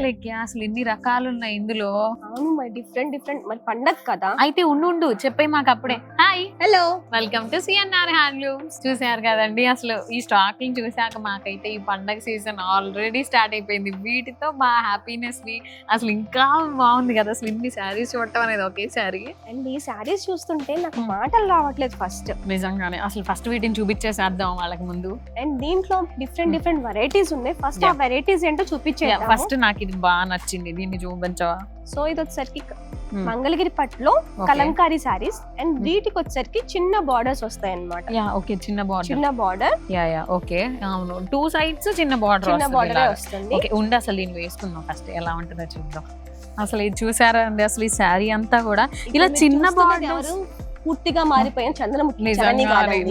లెక్క అసలు ఎన్ని రకాలు ఉన్నాయి ఇందులో. అవును మరి డిఫరెంట్ మరి పండగ కదా. అయితే ఉండు చెప్పే మాకు అప్పుడే. Hi, hello, welcome to CNR handlooms. చూసారు కదండి, అసలు ఈ స్టాకింగ్ చూసాక మాకైతే ఈ పండగ సీజన్ ఆల్రెడీ స్టార్ట్ అయిపోయింది. వీటితో మా హ్యాపీనెస్ ని అసలు ఇంకా బాగుంది కదా. అసలు ఇన్ని శారీస్ చూడటం అనేది ఒకేసారి. అండ్ ఈ శారీస్ చూస్తుంటే నాకు మాటలు రావట్లేదు ఫస్ట్. నిజంగానే అసలు ఫస్ట్ వీటిని చూపించేసేద్దాం వాళ్ళకి ముందు. అండ్ దీంట్లో డిఫరెంట్ వెరైటీస్ ఉన్నాయి. ఫస్ట్ ఆ వెరైటీస్ ఏంటో చూపించేద్దాం. ఫస్ట్ నాకు ఇది బాగా నచ్చింది, దీన్ని చూపించవా? సో ఇది వచ్చేసరికి మంగళగిరి పట్టులో కలంకారీ శారీస్. అండ్ వీటికి వచ్చేసరికి చిన్న బార్డర్స్ వస్తాయి అన్నమాట. ఓకే, చిన్న బార్డర్. ఓకే, అవును, 2 sides చిన్న బార్డర్ వస్తుంది. ఓకే, ఉండి అసలు దీన్ని వేసుకుందాం ఫస్ట్, ఎలా ఉంటుందో చూద్దాం. అసలు ఇది చూసారా అండి, అసలు ఈ శారీ అంతా కూడా ఇలా చిన్న బార్డర్ పూర్తిగా మారిపోయాను చంద్రముఖి.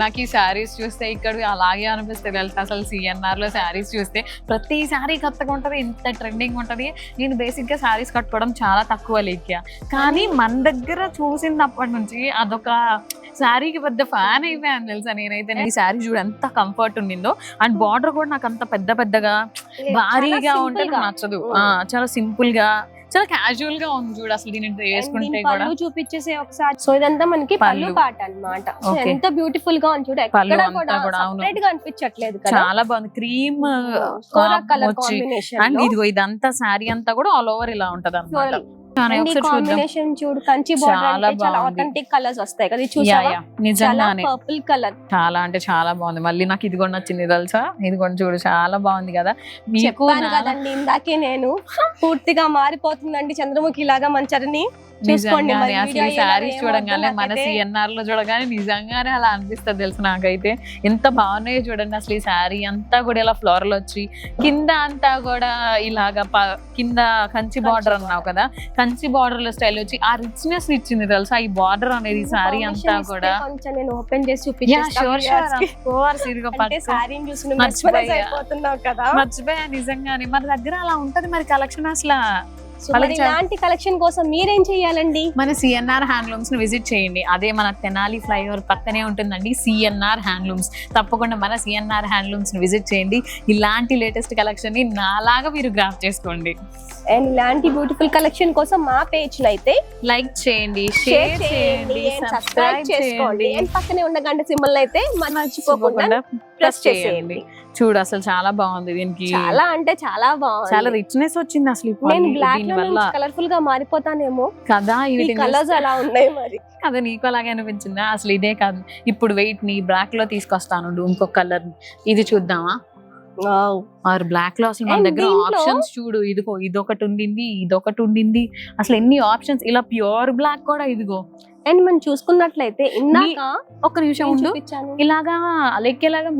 నాకు ఈ శారీస్ చూస్తే ఇక్కడ అలాగే అనిపిస్తుంది తెలుసా. అసలు సిఎన్ఆర్ లో శారీస్ చూస్తే ప్రతి శారీ కొత్తగా ఉంటది, ఇంత ట్రెండింగ్ ఉంటది. నేను బేసిక్ గా శారీస్ కట్టుకోవడం చాలా తక్కువ లేక, కానీ మన దగ్గర చూసినప్పటి నుంచి అదొక శారీకి పెద్ద ఫ్యాన్ అయిపోయాను తెలుసా నేనైతే. ఈ శారీ చూడు ఎంత కంఫర్ట్ ఉండిందో. అండ్ బార్డర్ కూడా నాకు అంత పెద్దగా భారీగా ఉంటే నచ్చదు. చాలా సింపుల్ గా, చాలా క్యాజువల్ గా ఉంది చూడు. అసలు దీన్ని వేసుకుంటే కూడా చూపించేసే ఒకసారి. సో ఇదంతా మనకి పళ్ళు పాట అన్నమాట. ఎంత బ్యూటిఫుల్ గా ఉంది చూడు. ఎక్కడ కూడా సెపరేట్ గా అనిపించట్లేదు కదా. చాలా బాగుంది, క్రీమ్ కలర్ కాంబినేషన్. అండ్ ఇదిగో ఇదంతా శారీ అంతా కూడా ఆల్ ఓవర్ ఇలా ఉంటది అన్నమాట. కాంబినేషన్ చూడు, కంచి బార్డర్, చాలా ఆథెంటిక్ కలర్స్ వస్తాయి కదా. చూసావా, నిజంగానే పర్పుల్ కలర్ చాలా అంటే చాలా బాగుంది. మళ్ళీ నాకు ఇది కూడా నచ్చింది తెలుసా. ఇది కూడా చూడు చాలా బాగుంది కదా. మీకు కదండి ఇందాకే నేను పూర్తిగా మారిపోతుందండి చంద్రముఖి లాగా మంచరిని. నిజంగానే అసలు ఈ శారీస్ చూడగానే మన సిఎన్ఆర్ లో చూడగానే నిజంగానే అలా అనిపిస్తుంది తెలుసు నాకైతే. ఎంత బాగున్నాయో చూడండి. అసలు ఈ శారీ అంతా కూడా ఇలా ఫ్లోరల్ వచ్చి కింద అంతా కూడా ఇలాగా కింద కంచి బార్డర్ అన్నావు కదా, కంచి బార్డర్ లో స్టైల్ వచ్చి ఆ రిచ్నెస్ ఇచ్చింది తెలుసా ఈ బార్డర్ అనేది. శారీ అంతా కూడా నేను ఓపెన్ చేసి మర్చిపోయా నిజంగానే. మన దగ్గర అలా ఉంటది మరి కలెక్షన్. అసలు ఇలాంటి కలెక్షన్ కోసం మీరేం చెయ్యాలండి, మన సిఎన్ఆర్ హ్యాండ్లూమ్స్ ని విజిట్ చేయండి. అదే మన తెనాలి ఫ్లైఓవర్ పక్కనే ఉంటుందండి సిఎన్ఆర్ హ్యాండ్లూమ్స్. తప్పకుండా మన సిఎన్ఆర్ హ్యాండ్లూమ్స్ ని విజిట్ చేయండి. ఇలాంటి లేటెస్ట్ కలెక్షన్ ని నాలాగా మీరు గ్రాప్ చేసుకోండి. అండ్ ఇలాంటి బ్యూటిఫుల్ కలెక్షన్ కోసం మా పేజ్ లో అయితే లైక్ చేయండి, షేర్ చేయండి, సబ్స్క్రైబ్ చేసుకోండి. అండ్ పక్కనే ఉన్న గంట సింబల్ అయితే మర్చిపోకుండా ప్రెస్ చేయండి. చూడు అసలు చాలా బాగుంది. దీనికి చాలా అంటే చాలా బాగుంది, చాలా రిచ్నెస్ వచ్చింది. అసలు నేను బ్లాక్ లో కలర్ఫుల్ గా మారిపోతానేమో కదా. ఈ కలర్స్ అలా ఉన్నాయి మరి కదా, నీకు అలాగే అనిపించిందా? అసలు ఇదే కాదు, ఇప్పుడు వెయిట్ ని బ్లాక్ లో తీసుకొస్తాను. ఇంకొక కలర్ ఇది చూద్దామా? బ్లాక్ లో అసలు మన దగ్గర ఆప్షన్స్ చూడు. ఇదిగో ఇదొకటి ఉండింది. అసలు ఎన్ని ఆప్షన్స్. ఇలా ప్యూర్ బ్లాక్ కూడా ఇదిగో. అండ్ మనం చూసుకున్నట్లయితే ఇందాక ఒక్క నిమిషం ఉండు, ఇలాగా లెక్కేలాగా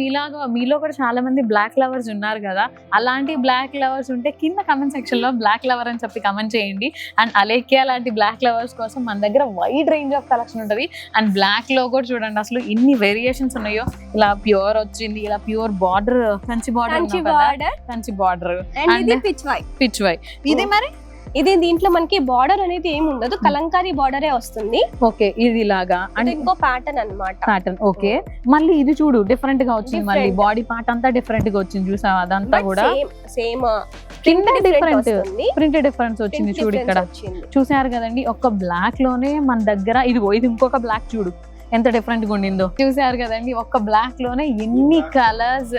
మీలో కూడా చాలా మంది బ్లాక్ లవర్స్ ఉన్నారు కదా. అలాంటి బ్లాక్ లవర్స్ ఉంటే కింద కమెంట్ సెక్షన్ లో బ్లాక్ లవర్ అని చెప్పి కమెంట్ చేయండి. అండ్ అలేఖ్య లాంటి బ్లాక్ లవర్స్ కోసం మన దగ్గర వైడ్ రేంజ్ ఆఫ్ కలెక్షన్ ఉంటది. అండ్ బ్లాక్ లో కూడా చూడండి అసలు ఎన్ని వేరియేషన్స్ ఉన్నాయో. ఇలా ప్యూర్ వచ్చింది, ఇలా pure border, Kanchi border, and pitch వై. ఇది మరి ఇది దీంట్లో మనకి బార్డర్ అనేది ఏమి ఉండదు, కలంకారీ బార్డరే వస్తుంది. ఓకే, ఇది ఇలాగా అంటే ఇంకో ప్యాటర్న్ అన్నమాట. Pattern okay. మళ్ళీ ఇది చూడు డిఫరెంట్ గా వచ్చింది. మళ్ళీ బాడీ పార్ట్ అంతా డిఫరెంట్ గా వచ్చింది చూసావా. అదంతా కూడా సేమ్ కింద ప్రింట్ డిఫరెన్స్ వచ్చింది చూడు. ఇక్కడ చూసారు కదండి, ఒక బ్లాక్ లోనే మన దగ్గర ఇదిగో ఇది ఇంకొక బ్లాక్ చూడు ఎంత డిఫరెంట్ గా ఉండిందో. చూసారు కదండి, ఒక్క బ్లాక్ లోనే ఎన్ని కలర్స్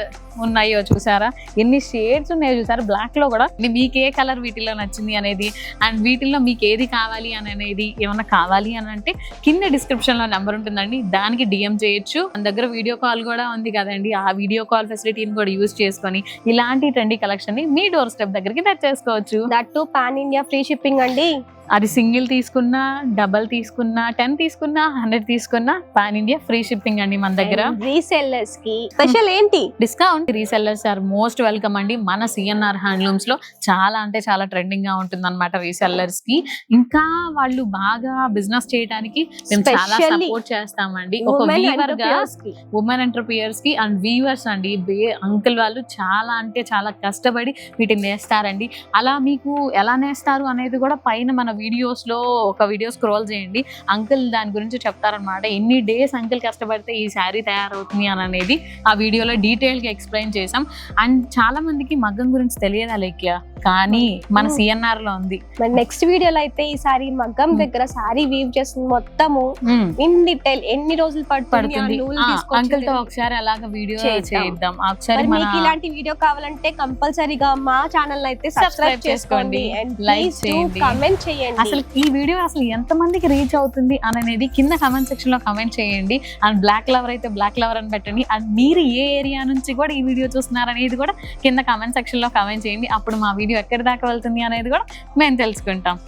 ఉన్నాయో చూసారా, ఎన్ని షేడ్స్ ఉన్నాయో చూసారా బ్లాక్ లో కూడా. మీకు ఏ కలర్ వీటిలో నచ్చింది అనేది, అండ్ వీటిల్లో మీకు ఏది కావాలి అని అనేది, ఏమన్నా కావాలి అని అంటే కింద డిస్క్రిప్షన్ లో నెంబర్ ఉంటుందండి, దానికి డిఎం చేయొచ్చు. మన దగ్గర వీడియో కాల్ కూడా ఉంది కదండి, ఆ వీడియో కాల్ ఫెసిలిటీని కూడా యూజ్ చేసుకొని ఇలాంటి ట్రెండీ కలెక్షన్ ని మీ డోర్ స్టెప్ దగ్గరికి తెచ్చేసుకోవచ్చు. That too pan India free shipping అండి. అది సింగిల్ తీసుకున్నా, డబల్ తీసుకున్నా, 10 తీసుకున్నా, 100 తీసుకున్నా పాన్ ఇండియా ఫ్రీ షిప్పింగ్ అండి మన దగ్గర. రీసెల్లర్స్ కి స్పెషల్ ఏంటి discount. Resellers are most welcome అండి. మన సిఎన్ఆర్ హ్యాండ్లూమ్స్ లో చాలా అంటే చాలా ట్రెండింగ్ గా ఉంటుంది అనమాట రీసెల్లర్స్ కి. ఇంకా వాళ్ళు బాగా బిజినెస్ చేయడానికి మేము చాలా సపోర్ట్ చేస్తామండి. ఒక వీవర్ గా ఉమెన్ ఎంటర్ప్రియర్స్ కి అండ్ వీవర్స్ అండి, అంకుల్ వాళ్ళు చాలా అంటే చాలా కష్టపడి వీటిని నేస్తారండి. అలా మీకు ఎలా నేస్తారు అనేది కూడా పైన మన వీడియోస్ లో ఒక వీడియో స్క్రోల్ చేయండి, అంకుల్ దాని గురించి చెప్తారనమాట. ఎన్ని డేస్ అంకుల్ కష్టపడితే ఈ శారీ తయారవుతుంది అని అనేది ఆ వీడియోలో డీటెయిల్ గా ఎక్స్ప్లెయిన్ చేసాం. అండ్ చాలా మందికి మగ్గం గురించి తెలియదు అలేఖ్య, కానీ మన సిఎన్ఆర్ లో ఉంది. మరి నెక్స్ట్ వీడియోలో అయితే ఈ సారీ మగ్గం దగ్గర సారీ వీవ్ చేస్తుంది మొత్తము ఇన్ డీటెయిల్ ఎన్ని రోజులు పడుతుంది అంకుల్ తో ఒకసారి అలాగా వీడియో చేద్దాం. ఒకసారి మీకు ఇలాంటి వీడియో కావాలంటే కంపల్సరీగా మా ఛానల్ అయితే సబ్స్క్రైబ్ చేసుకోండి, లైక్ చేయండి, కామెంట్ చేయండి. అసలు ఈ వీడియో అసలు ఎంత మందికి రీచ్ అవుతుంది అనేది కింద కమెంట్ సెక్షన్ లో కమెంట్ చేయండి. అండ్ బ్లాక్ లవర్ అయితే బ్లాక్ లవర్ అని పెట్టండి. అండ్ మీరు ఏ ఏరియా నుంచి కూడా ఈ వీడియో చూస్తున్నారు అనేది కూడా కింద కమెంట్ సెక్షన్ లో కమెంట్ చేయండి. అప్పుడు మా వీడియో ఎక్కడి దాకా వెళ్తుంది అనేది కూడా మేము తెలుసుకుంటాం.